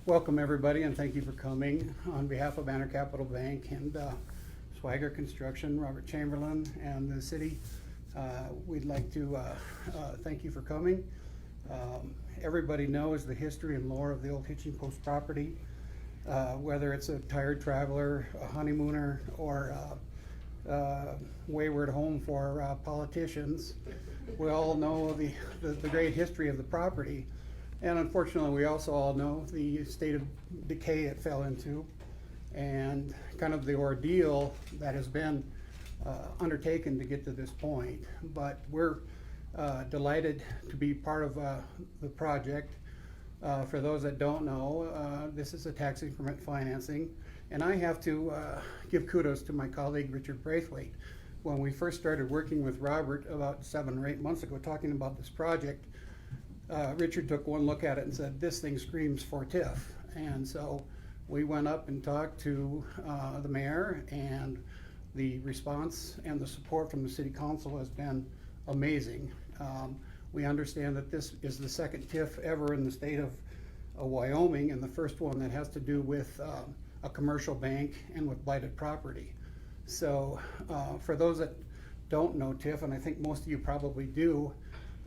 Welcome everybody, and thank you for coming. On behalf of Banner Capital Bank and Swagger Construction, Robert Chamberlin, and the city, we'd like to thank you for coming. Everybody knows the history and lore of the old Hitching Post property, whether it's a tired traveler, a honeymooner, or wayward home for politicians. We all know the great history of the property. And unfortunately, we also all know the state of decay it fell into and kind of the ordeal that has been undertaken to get to this point. But we're delighted to be part of the project. For those that don't know, this is a tax increment financing. And I have to give kudos to my colleague, Richard Braithwaite. When we first started working with Robert about 7 or 8 months ago, talking about this project, Richard took one look at it and said, this thing screams for TIF. And so we went up and talked to the mayor, and the response and the support from the city council has been amazing. We understand that this is the second TIF ever in the state of Wyoming, and the first one that has to do with a commercial bank and with blighted property. So for those that don't know TIF, and I think most of you probably do,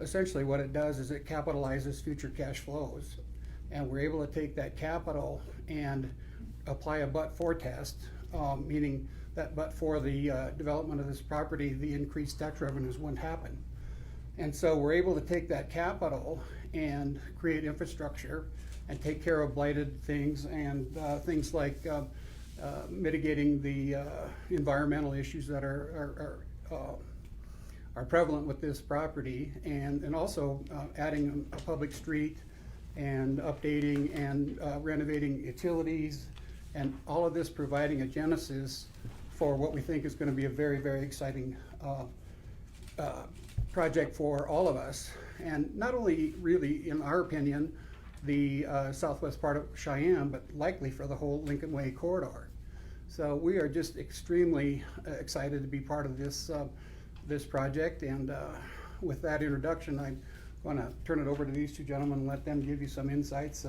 essentially what it does is it capitalizes future cash flows. And we're able to take that capital and apply a but-for test, meaning that but for the development of this property, the increased tax revenues wouldn't happen. And so we're able to take that capital and create infrastructure and take care of blighted things and things like mitigating the environmental issues that are prevalent with this property, and also adding a public street and updating and renovating utilities, and all of this providing a genesis for what we think is going to be a very, very exciting project for all of us. And not only really, in our opinion, the southwest part of Cheyenne, but likely for the whole Lincoln Way corridor. So we are just extremely excited to be part of this this project, and with that introduction, I'm going to turn it over to these two gentlemen and let them give you some insights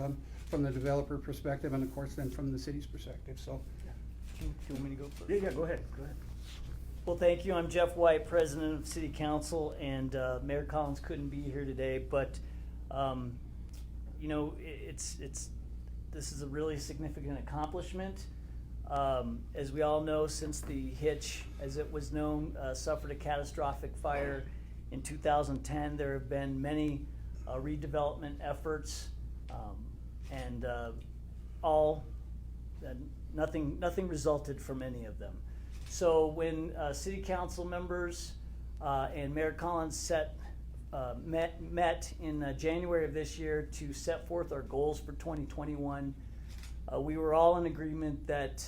from the developer perspective, and of course then from the city's perspective. So, do you want me to go first? Yeah, go ahead. Go ahead. Well, thank you. I'm Jeff White, President of City Council, and Mayor Collins couldn't be here today, but you know, this is a really significant accomplishment. As we all know, since the Hitch, as it was known, suffered a catastrophic fire in 2010, there have been many redevelopment efforts, and nothing resulted from any of them. So when City Council members and Mayor Collins met in January of this year to set forth our goals for 2021, we were all in agreement that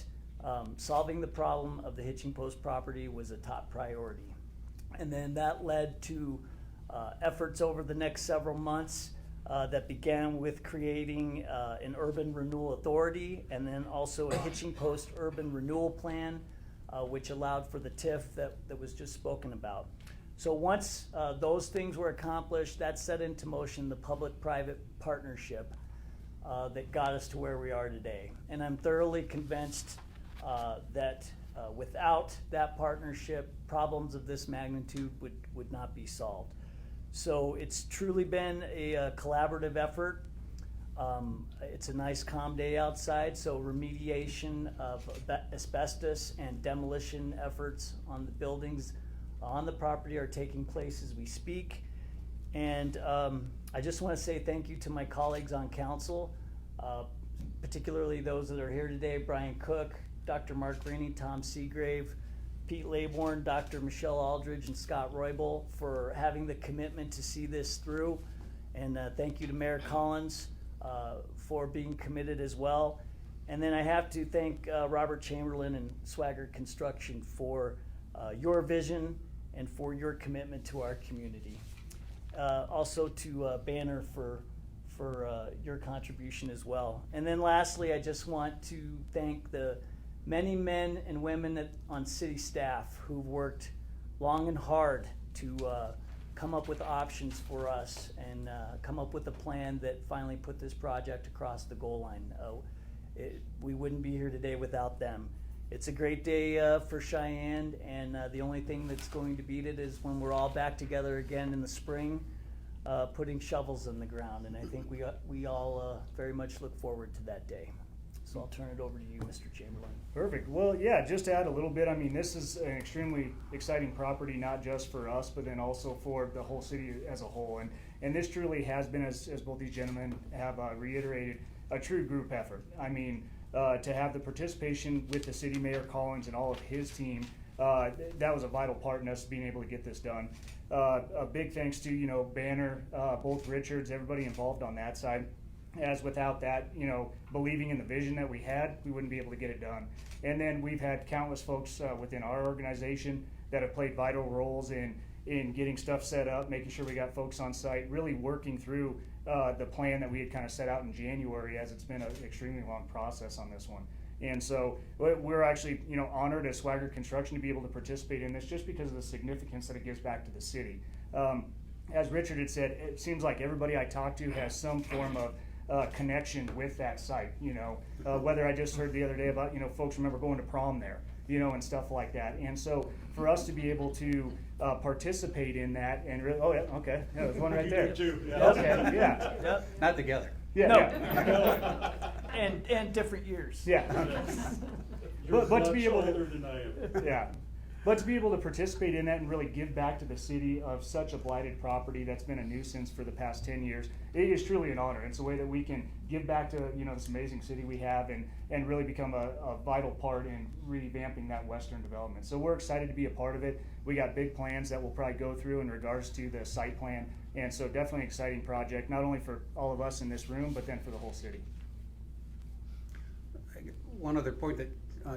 solving the problem of the Hitching Post property was a top priority. And then that led to efforts over the next several months that began with creating an urban renewal authority, and then also a Hitching Post urban renewal plan, which allowed for the TIF that was just spoken about. So once those things were accomplished, that set into motion the public-private partnership that got us to where we are today. And I'm thoroughly convinced that without that partnership, problems of this magnitude would not be solved. So it's truly been a collaborative effort. It's a nice calm day outside, so remediation of asbestos and demolition efforts on the buildings on the property are taking place as we speak. And I just want to say thank you to my colleagues on council, particularly those that are here today: Brian Cook, Dr. Mark Rainey, Tom Seagrave, Pete Laybourne, Dr. Michelle Aldridge, and Scott Roybal for having the commitment to see this through. And thank you to Mayor Collins for being committed as well. And then I have to thank Robert Chamberlin and Swagger Construction for your vision and for your commitment to our community. Also to Banner for your contribution as well. And then lastly, I just want to thank the many men and women on city staff who've worked long and hard to come up with options for us and come up with a plan that finally put this project across the goal line. We wouldn't be here today without them. It's a great day for Cheyenne, and the only thing that's going to beat it is when we're all back together again in the spring, putting shovels in the ground. And I think we all very much look forward to that day. So I'll turn it over to you, Mr. Chamberlain. Perfect. Well, yeah, just to add a little bit, I mean, this is an extremely exciting property, not just for us, but then also for the whole city as a whole. And this truly has been, as both these gentlemen have reiterated, a true group effort. I mean, to have the participation with the City Mayor Collins and all of his team, that was a vital part in us being able to get this done. A big thanks to, Banner, both Richards, everybody involved on that side. As without that, believing in the vision that we had, we wouldn't be able to get it done. And then we've had countless folks within our organization that have played vital roles in getting stuff set up, making sure we got folks on site, really working through the plan that we had kind of set out in January, as it's been an extremely long process on this one. And so we're actually, honored as Swagger Construction to be able to participate in this just because of the significance that it gives back to the city. As Richard had said, it seems like everybody I talk to has some form of connection with that site, whether I just heard the other day about, folks remember going to prom there, and stuff like that. And so for us to be able to participate in that and really, oh yeah, okay, yeah, there's one right there. Okay, yeah. Yep. Not together. Yeah, No. yeah. And different years. Yeah. But to be able older to, than I am. yeah. But to be able to participate in that and really give back to the city of such a blighted property that's been a nuisance for the past 10 years, it is truly an honor. It's a way that we can give back to, this amazing city we have and really become a vital part in revamping that western development. So we're excited to be a part of it. We got big plans that we'll probably go through in regards to the site plan. And so definitely an exciting project, not only for all of us in this room, but then for the whole city. One other point that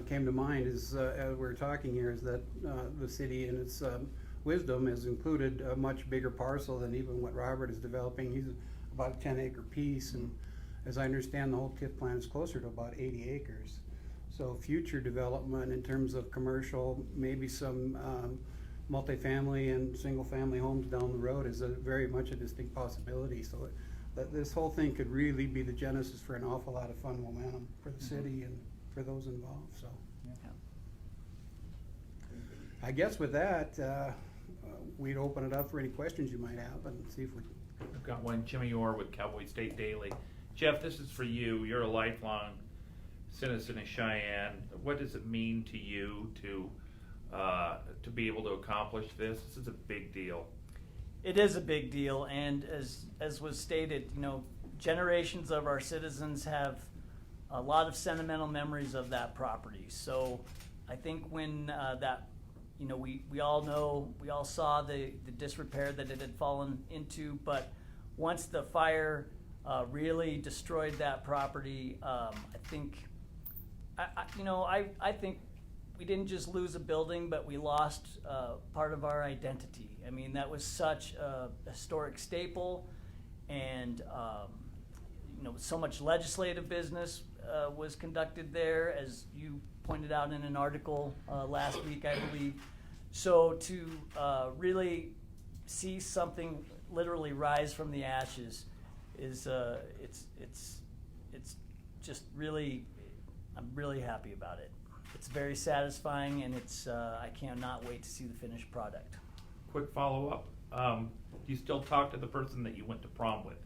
came to mind is, as we're talking here, is that the city in its wisdom has included a much bigger parcel than even what Robert is developing. He's about a 10-acre piece, and as I understand, the whole TIF plan is closer to about 80 acres. So future development in terms of commercial, maybe some multifamily and single-family homes down the road is very much a distinct possibility. So that this whole thing could really be the genesis for an awful lot of fun momentum for the city and for those involved. So I guess with that, we'd open it up for any questions you might have and see if we can. I've got one. Jimmy Orr with Cowboy State Daily. Jeff, this is for you. You're a lifelong citizen of Cheyenne. What does it mean to you to be able to accomplish this? This is a big deal. It is a big deal, and as was stated, generations of our citizens have a lot of sentimental memories of that property. So I think when we all know, we all saw the disrepair that it had fallen into, but once the fire really destroyed that property, I think we didn't just lose a building, but we lost part of our identity. I mean, that was such a historic staple, and so much legislative business was conducted there, as you pointed out in an article last week, I believe. So to really see something literally rise from the ashes is it's just really, I'm really happy about it. It's very satisfying, and I cannot wait to see the finished product. Quick follow-up. Do you still talk to the person that you went to prom with?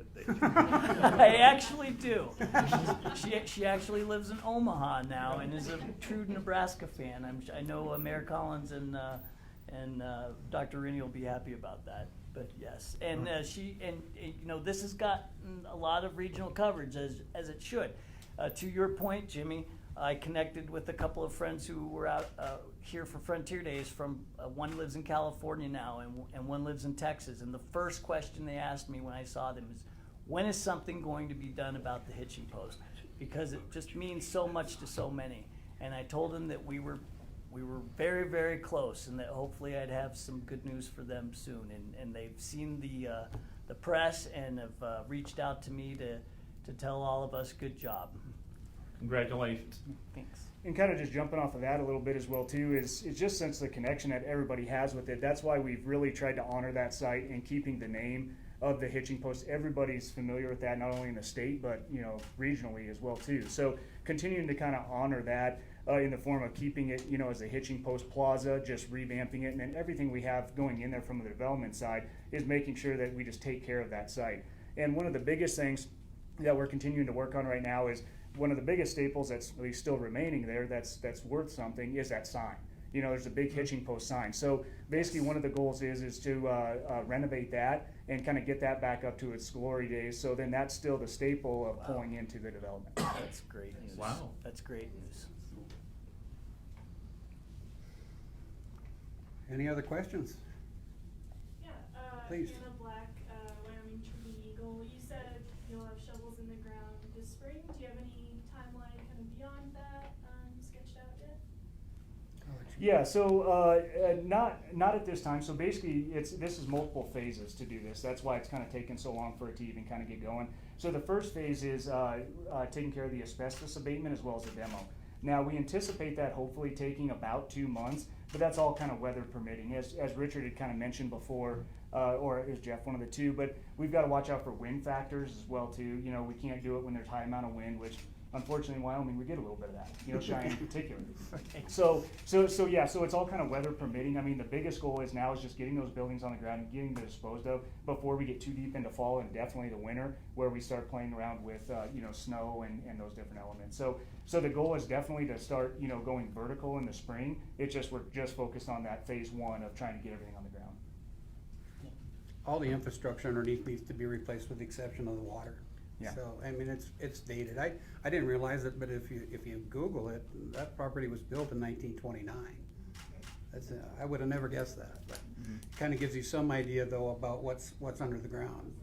I actually do. She actually lives in Omaha now and is a true Nebraska fan. I know Mayor Collins and Dr. Rennie will be happy about that. But yes, and this has gotten a lot of regional coverage as it should. To your point, Jimmy, I connected with a couple of friends who were out here for Frontier Days. One lives in California now, and one lives in Texas. And the first question they asked me when I saw them is, when is something going to be done about the hitching post? Because it just means so much to so many. And I told them that we were very, very close, and that hopefully I'd have some good news for them soon. And they've seen the press and have reached out to me to tell all of us good job. Congratulations. Thanks. And kind of just jumping off of that a little bit as well too is just since the connection that everybody has with it, that's why we've really tried to honor that site and keeping the name of the Hitching Post. Everybody's familiar with that, not only in the state, but regionally as well too. So continuing to kind of honor that in the form of keeping it, as a Hitching Post Plaza, just revamping it, and then everything we have going in there from the development side is making sure that we just take care of that site. And one of the biggest things that we're continuing to work on right now is one of the biggest staples that's at least still remaining there that's worth something is that sign. There's a big Hitching Post sign. So basically one of the goals is to renovate that and kind of get that back up to its glory days. So then that's still the staple of pulling into the development. That's great news. Wow. That's great news. Any other questions? Yeah, Please. Hannah Black, Wyoming Tree Eagle. You said you'll have shovels in the ground this spring. Do you have any timeline kind of beyond that sketched out yet? Yeah, so not at this time. So basically, this is multiple phases to do this. That's why it's kind of taken so long for it to even kind of get going. So the first phase is taking care of the asbestos abatement as well as the demo. Now we anticipate that hopefully taking about 2 months, but that's all kind of weather permitting. As Richard had kind of mentioned before, or is Jeff, one of the two, but we've got to watch out for wind factors as well too. We can't do it when there's high amount of wind, which unfortunately in Wyoming we get a little bit of that, Cheyenne in particular. So it's all kind of weather permitting. I mean, the biggest goal is just getting those buildings on the ground and getting them disposed of before we get too deep into fall and definitely the winter where we start playing around with snow and those different elements. So the goal is definitely to start going vertical in the spring. It's just we're just focused on that phase one of trying to get everything on the ground. All the infrastructure underneath needs to be replaced with the exception of the water. Yeah. So, I mean, it's dated. I didn't realize it, but if you Google it, that property was built in 1929. I would have never guessed that, but kind of gives you some idea though about what's under the ground,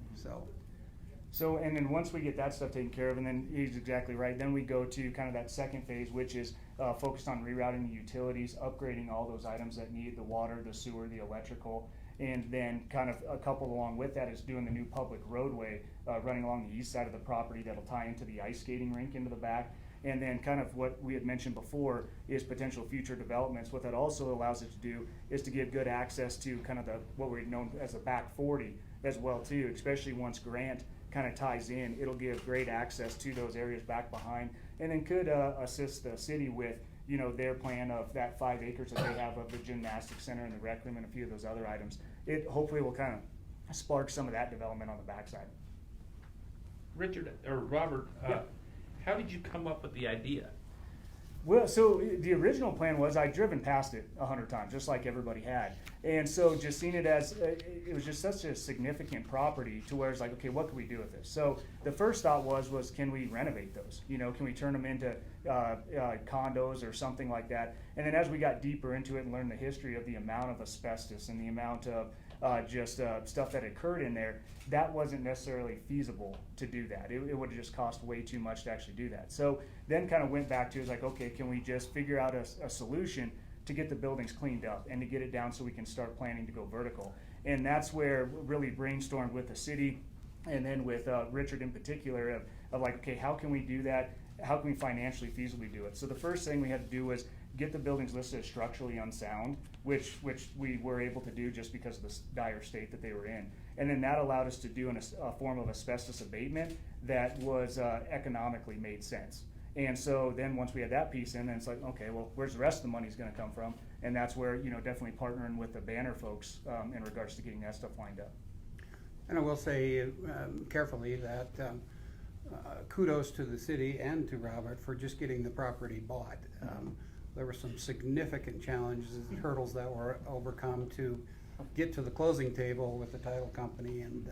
So, and then once we get that stuff taken care of, and then he's exactly right, then we go to kind of that second phase, which is focused on rerouting the utilities, upgrading all those items that need the water, the sewer, the electrical, and then kind of coupled along with that is doing the new public roadway running along the east side of the property that'll tie into the ice skating rink into the back. And then kind of what we had mentioned before is potential future developments. What that also allows us to do is to give good access to kind of what we've known as the back 40 as well too, especially once Grant kind of ties in. It'll give great access to those areas back behind, and then could assist the city with their plan of that 5 acres that they have of the gymnastics center and the rec room and a few of those other items. It hopefully will kind of spark some of that development on the backside. Richard or Robert, Yeah. how did you come up with the idea? Well, so the original plan was I'd driven past it 100 times, just like everybody had. And so just seeing it as, it was just such a significant property to where it's like, okay, what can we do with this? So the first thought was can we renovate those? Can we turn them into condos or something like that? And then as we got deeper into it and learned the history of the amount of asbestos and the amount of stuff that occurred in there, that wasn't necessarily feasible to do that. It would have just cost way too much to actually do that. So then kind of went back to, okay, can we just figure out a solution to get the buildings cleaned up and to get it down so we can start planning to go vertical. And that's where we really brainstormed with the city and then with Richard in particular of like, okay, how can we do that? How can we financially feasibly do it? So the first thing we had to do was get the buildings listed as structurally unsound, which we were able to do just because of the dire state that they were in. And then that allowed us to do a form of asbestos abatement that was economically made sense. And so then once we had that piece in, then it's like, okay, well, where's the rest of the money's gonna come from? And that's where, definitely partnering with the Banner folks in regards to getting that stuff lined up. And I will say carefully that kudos to the city and to Robert for just getting the property bought. There were some significant challenges and hurdles that were overcome to get to the closing table with the title company, and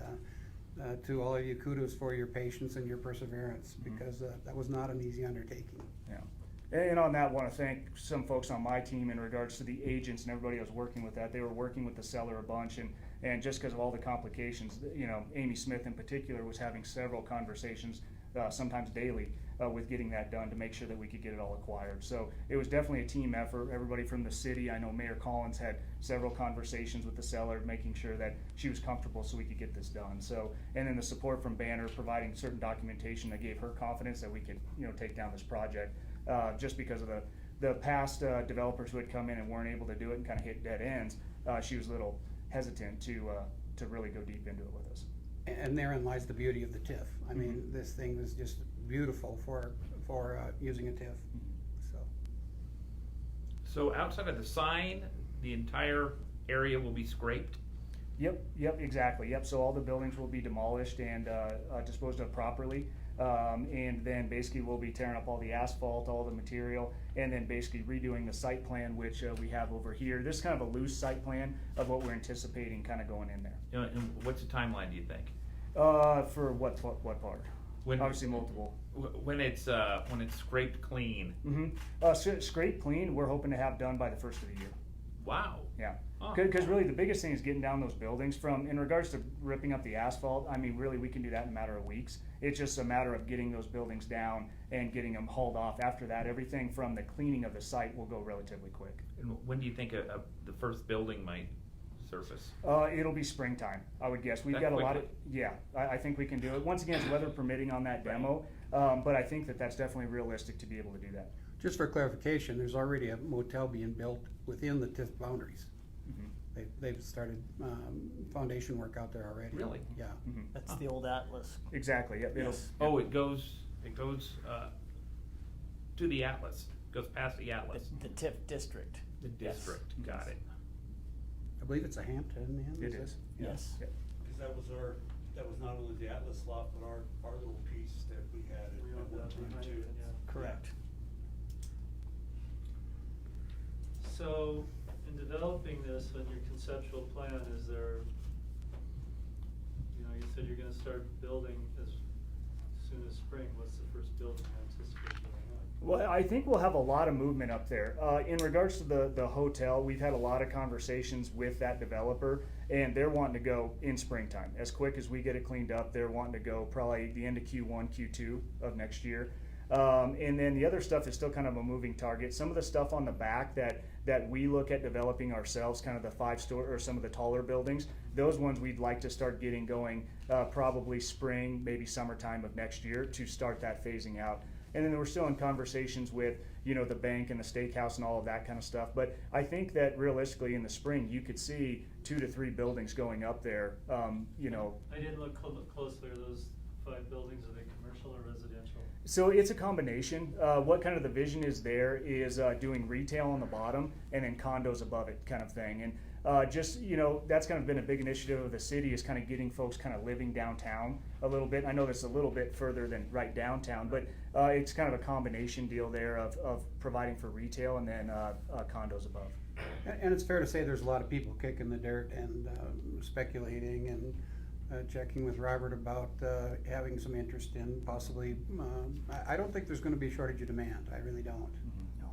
to all of you, kudos for your patience and your perseverance, because that was not an easy undertaking. Yeah. And on that, I want to thank some folks on my team in regards to the agents and everybody I was working with that. They were working with the seller a bunch, and just because of all the complications, Amy Smith in particular was having several conversations, sometimes daily, with getting that done to make sure that we could get it all acquired. So it was definitely a team effort. Everybody from the city, I know Mayor Collins had several conversations with the seller, making sure that she was comfortable so we could get this done. So, and then the support from Banner providing certain documentation that gave her confidence that we could, take down this project, just because of the past developers who had come in and weren't able to do it and kind of hit dead ends. She was a little hesitant to really go deep into it with us. And therein lies the beauty of the TIF. I mean, this thing is just beautiful for using a TIF. So outside of the sign, the entire area will be scraped? Yep, exactly. Yep, so all the buildings will be demolished and disposed of properly. And then basically we'll be tearing up all the asphalt, all the material, and then basically redoing the site plan, which we have over here. This is kind of a loose site plan of what we're anticipating kind of going in there. And what's the timeline, do you think? For what part? When, Obviously multiple. When it's scraped clean. Scrape clean, we're hoping to have done by the first of the year. Wow. Yeah, Oh. because really the biggest thing is getting down those buildings in regards to ripping up the asphalt. I mean, really we can do that in a matter of weeks. It's just a matter of getting those buildings down and getting them hauled off. After that, everything from the cleaning of the site will go relatively quick. And when do you think the first building might surface? It'll be springtime, I would guess. We've That got a lot of, quickly? I think we can do it. Once again, it's weather permitting on that demo, but I think that's definitely realistic to be able to do that. Just for clarification, there's already a motel being built within the TIF boundaries. They've started foundation work out there already. Really? Yeah. That's the old Atlas. Exactly, yep. Yes. Oh, it goes to the Atlas, goes past the Atlas. The TIF district. The district, got it. I believe it's a Hampton Inn. It is. Yeah. Yes. Yep. Because that was not only the Atlas lot, but our little piece that we had at one time too. Correct. So, in developing this on your conceptual plan, is there, you said you're gonna start building as soon as spring. What's the first building you anticipate going up? Well, I think we'll have a lot of movement up there. In regards to the hotel, we've had a lot of conversations with that developer, and they're wanting to go in springtime. As quick as we get it cleaned up, they're wanting to go probably the end of Q1, Q2 of next year. And then the other stuff is still kind of a moving target. Some of the stuff on the back that we look at developing ourselves, kind of the 5-story or some of the taller buildings, those ones we'd like to start getting going probably spring, maybe summertime of next year to start that phasing out. And then we're still in conversations with, the bank and the steakhouse and all of that kind of stuff. But I think that realistically in the spring, you could see 2 to 3 buildings going up there, I didn't look closely. Are those 5 buildings, are they commercial or residential? So it's a combination. What kind of the vision is there is doing retail on the bottom and then condos above it kind of thing. And that's kind of been a big initiative of the city, is kind of getting folks kind of living downtown a little bit. I know that's a little bit further than right downtown, but it's kind of a combination deal there of providing for retail and then condos above. And it's fair to say there's a lot of people kicking the dirt and speculating and checking with Robert about having some interest in possibly, I don't think there's gonna be a shortage of demand. I really don't. No.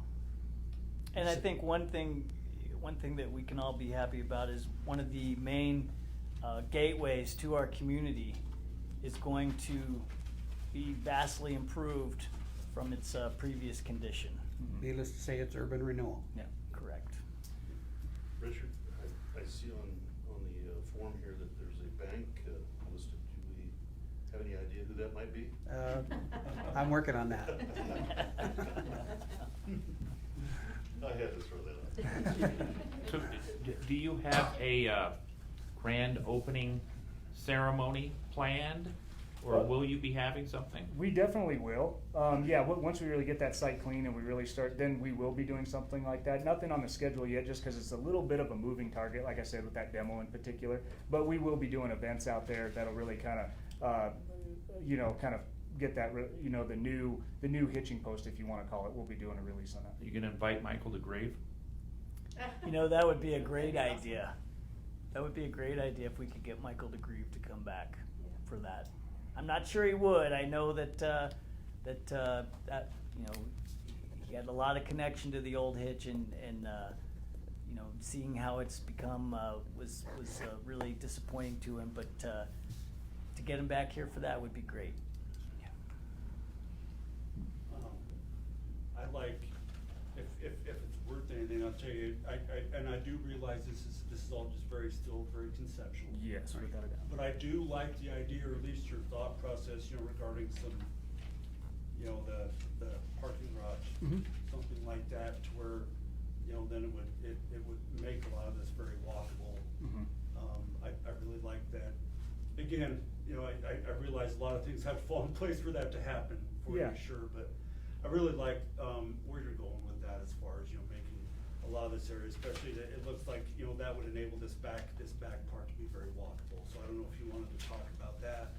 And I think one thing that we can all be happy about is one of the main gateways to our community is going to be vastly improved from its previous condition. Needless to say, it's urban renewal. Yeah, correct. Richard, I see on the form here that there's a bank listed. Do we have any idea who that might be? I'm working on that. I had to throw that out. So, do you have a grand opening ceremony planned, or will you be having something? We definitely will. Once we really get that site clean and we really start, then we will be doing something like that. Nothing on the schedule yet, just because it's a little bit of a moving target, like I said, with that demo in particular. But we will be doing events out there that'll really kind of get that, the new hitching post, if you want to call it. We'll be doing a release on that. Are you gonna invite Michael DeGrave? That would be a great idea. That would be a great idea if we could get Michael DeGreve to come back for that. I'm not sure he would. I know that he had a lot of connection to the old hitch, and seeing how it's become was really disappointing to him. But to get him back here for that would be great. tell you, and I do realize this is all just still very conceptual. Yes, without a doubt. But I do like the idea, or at least your thought process, regarding some, the parking garage, something like that, to where, then it would make a lot of this very walkable. I really like that. Again, I realize a lot of things have to fall in place for that to happen, for Yeah. you, sure, but I really like, where you're going with that as far as, making a lot of this area, especially that it looks like, that would enable this back part to be very walkable. So I don't know if you wanted to talk about that.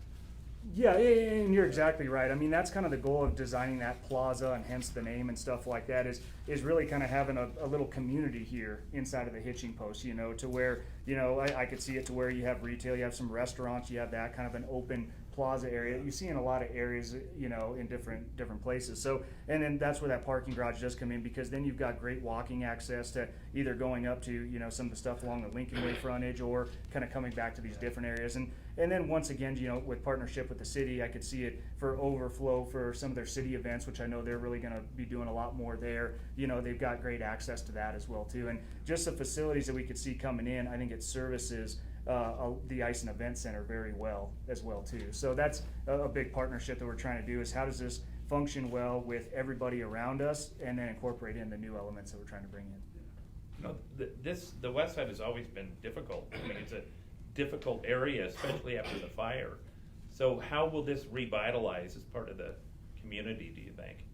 Yeah, and you're exactly right. I mean, that's kind of the goal of designing that plaza, and hence the name and stuff like that, is really kind of having a little community here inside of the Hitching Post, to where, I could see it to where you have retail, you have some restaurants, you have that kind of an open plaza area that you see in a lot of areas, in different places. So, and then that's where that parking garage does come in, because then you've got great walking access to either going up to, some of the stuff along the Lincoln Way frontage, or kind of coming back to these different areas. And then once again, with partnership with the city, I could see it for overflow for some of their city events, which I know they're really gonna be doing a lot more there. They've got great access to that as well too. And just the facilities that we could see coming in, I think it services the Ice and Event Center very well as well too. So that's a big partnership that we're trying to do, is how does this function well with everybody around us, and then incorporate in the new elements that we're trying to bring in. The west side has always been difficult. I mean, it's a difficult area, especially after the fire. So how will this revitalize as part of the community, do you think?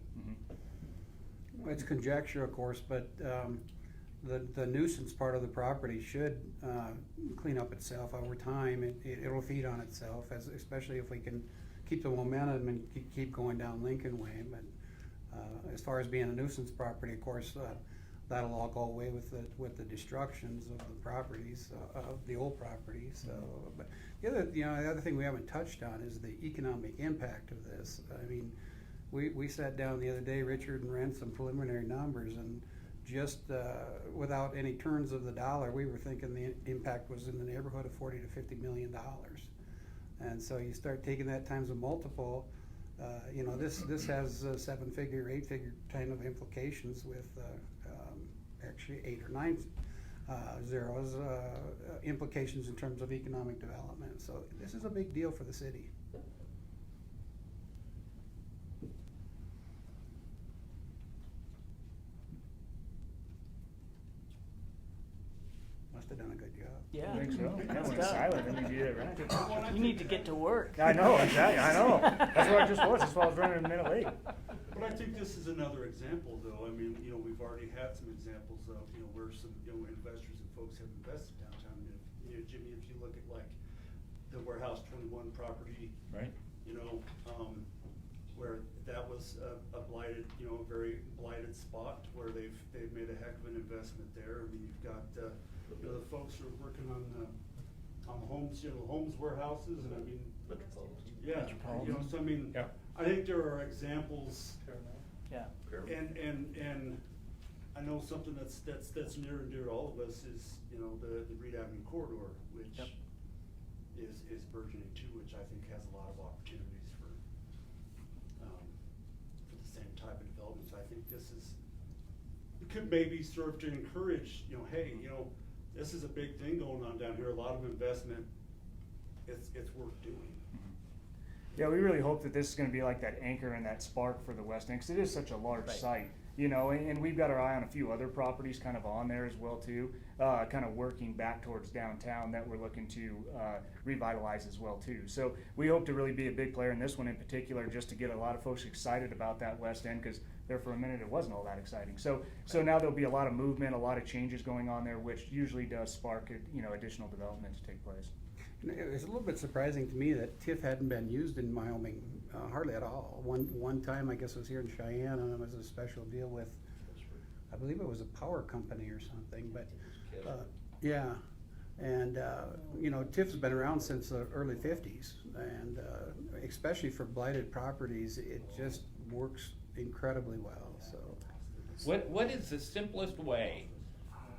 Well, it's conjecture, of course, but the nuisance part of the property should clean up itself over time. It'll feed on itself, especially if we can keep the momentum and keep going down Lincoln Way. But as far as being a nuisance property, of course, that'll all go away with the destructions of the properties, of the old properties. So, but the other thing we haven't touched on is the economic impact of this. I mean, we sat down the other day, Richard, and ran some preliminary numbers, and just without any turns of the dollar, we were thinking the impact was in the neighborhood of $40 to $50 million. And so you start taking that times a multiple. This has 7-figure, 8-figure kind of implications with actually 8 or 9 zeros implications in terms of economic development. So this is a big deal for the city. Must have done a good job. Yeah. I think so. Yeah, That's when tough. silent, then you did it right. You need to get to work. I know, exactly. I know. That's what I just was. That's why I was running a minute late. But I think this is another example, though. I mean, we've already had some examples of, where some, investors and folks have invested downtown. Jimmy, if you look at like the Warehouse 21 property, Right. Where that was a blighted, a very blighted spot, where they've made a heck of an investment there. I mean, you've got, the folks who are working on the homes, homes warehouses, and I mean, yeah, so I mean, Yeah. I think there are examples. Yeah. And I know something that's near and dear to all of us is, the Reed Avenue corridor, which Yep. is burgeoning too, which I think has a lot of opportunities for the same type of developments. I think it could maybe serve to encourage, hey, this is a big thing going on down here, a lot of investment, it's worth doing. Yeah, we really hope that this is going to be like that anchor and that spark for the West End, because it is such a large Right. site, and we've got our eye on a few other properties kind of on there as well too, kind of working back towards downtown that we're looking to revitalize as well too. So we hope to really be a big player in this one in particular, just to get a lot of folks excited about that West End, because there for a minute it wasn't all that exciting. So now there'll be a lot of movement, a lot of changes going on there, which usually does spark additional development to take place. It was a little bit surprising to me that TIF hadn't been used in Wyoming hardly at all. One time, I guess it was here in Cheyenne, and it was a special deal with, I believe it was a power company or something, but, yeah. And, TIF's been around since the early 50s, and especially for blighted properties, it just works incredibly well, so. What is the simplest way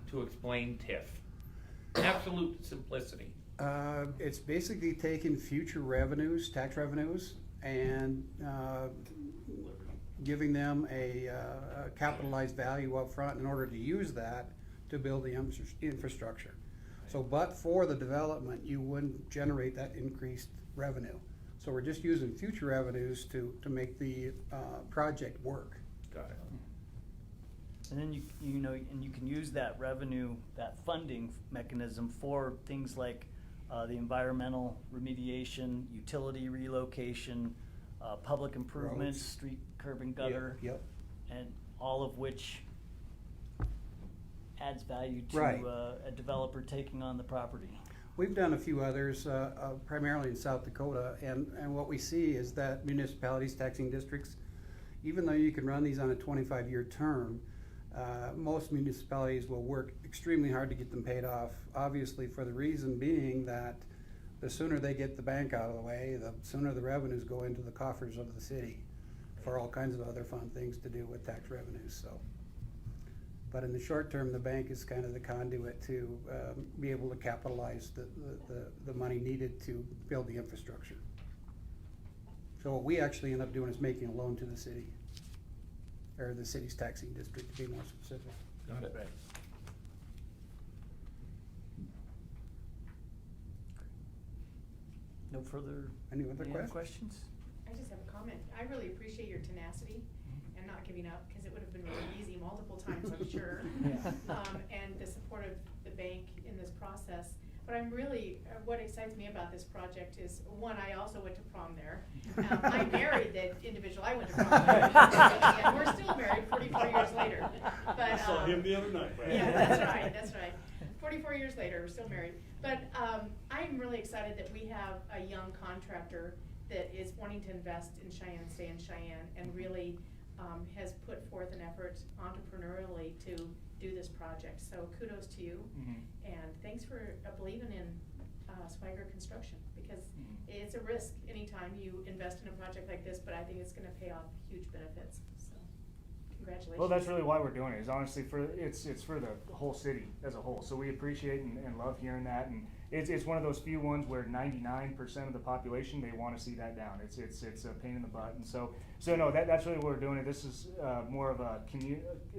to explain TIF? Absolute simplicity. It's basically taking future revenues, tax revenues, and giving them a capitalized value up front in order to use that to build the infrastructure. So, but for the development, you wouldn't generate that increased revenue. So we're just using future revenues to make the project work. Got it. And then you know, and you can use that revenue, that funding mechanism for things like the environmental remediation, utility relocation, public improvements, Roads. street curb and gutter. Yep. And all of which adds value to Right. A developer taking on the property. We've done a few others, primarily in South Dakota, and what we see is that municipalities, taxing districts, even though you can run these on a 25-year term, most municipalities will work extremely hard to get them paid off, obviously for the reason being that the sooner they get the bank out of the way, the sooner the revenues go into the coffers of the city for all kinds of other fun things to do with tax revenues, so. But in the short term, the bank is kind of the conduit to be able to capitalize the money needed to build the infrastructure. So what we actually end up doing is making a loan to the city, or the city's taxing district, to be more specific. Got it. No further, Any other any questions? questions? I just have a comment. I really appreciate your tenacity and not giving up, because it would have been really easy multiple times, I'm sure. Yeah. And the support of the bank in this process. But I'm really, what excites me about this project is, one, I also went to prom there. I married the individual I went to prom with. And we're still married 44 years later. But, I saw him the other night. yeah, that's right. 44 years later, we're still married. But I'm really excited that we have a young contractor that is wanting to invest in Cheyenne, stay in Cheyenne, and really has put forth an effort entrepreneurially to do this project. So kudos to you, and thanks for believing in Swagger Construction, because it's a risk anytime you invest in a project like this, but I think it's going to pay off huge benefits. So congratulations. Well, that's really why we're doing it, is honestly it's for the whole city as a whole. So we appreciate and love hearing that, and it's one of those few ones where 99% of the population, they want to see that down. It's a pain in the butt, and so no, that's really what we're doing. This is more of a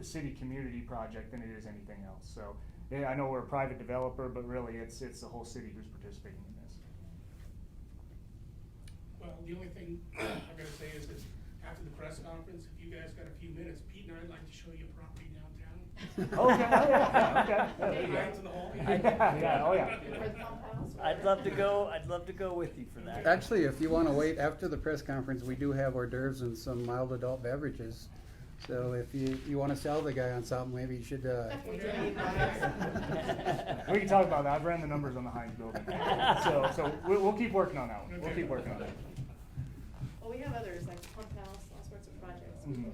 city community project than it is anything else. So yeah, I know we're a private developer, but really it's the whole city who's participating in this. Well, the only thing I gotta say is after the press conference, if you guys got a few minutes, Pete and I'd like to show you a property downtown. Okay, oh yeah, okay. There you go. To the hall. Yeah, oh yeah. For the pump house, or- I'd love to go with you for that. Actually, if you wanna wait after the press conference, we do have hors d'oeuvres and some mild adult beverages. So if you wanna sell the guy on something, maybe you should, We do need that. We can talk about that. I've ran the numbers on the Heinz building. So we'll keep working on that one. We'll keep working on that. Well, we have others, like pump house, all sorts of projects. No,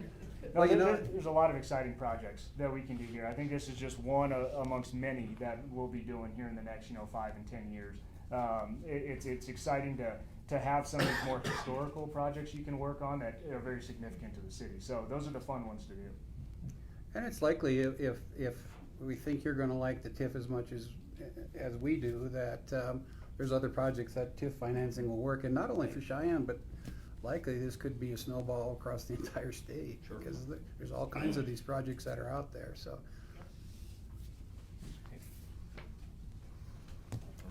Well, you know- there's a lot of exciting projects that we can do here. I think this is just one amongst many that we'll be doing here in the next 5 and 10 years. It's exciting to have some of these more historical projects you can work on that are very significant to the city. So those are the fun ones to do. and it's likely if we think you're gonna like the TIF as much as we do, that there's other projects that TIF financing will work, and not only for Cheyenne, but likely this could be a snowball across the entire state. Sure. Because there's all kinds of these projects that are out there, so.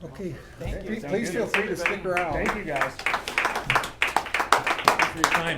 Okay, Thank you. please feel free to stick around. Thank you, guys. Thanks for your time.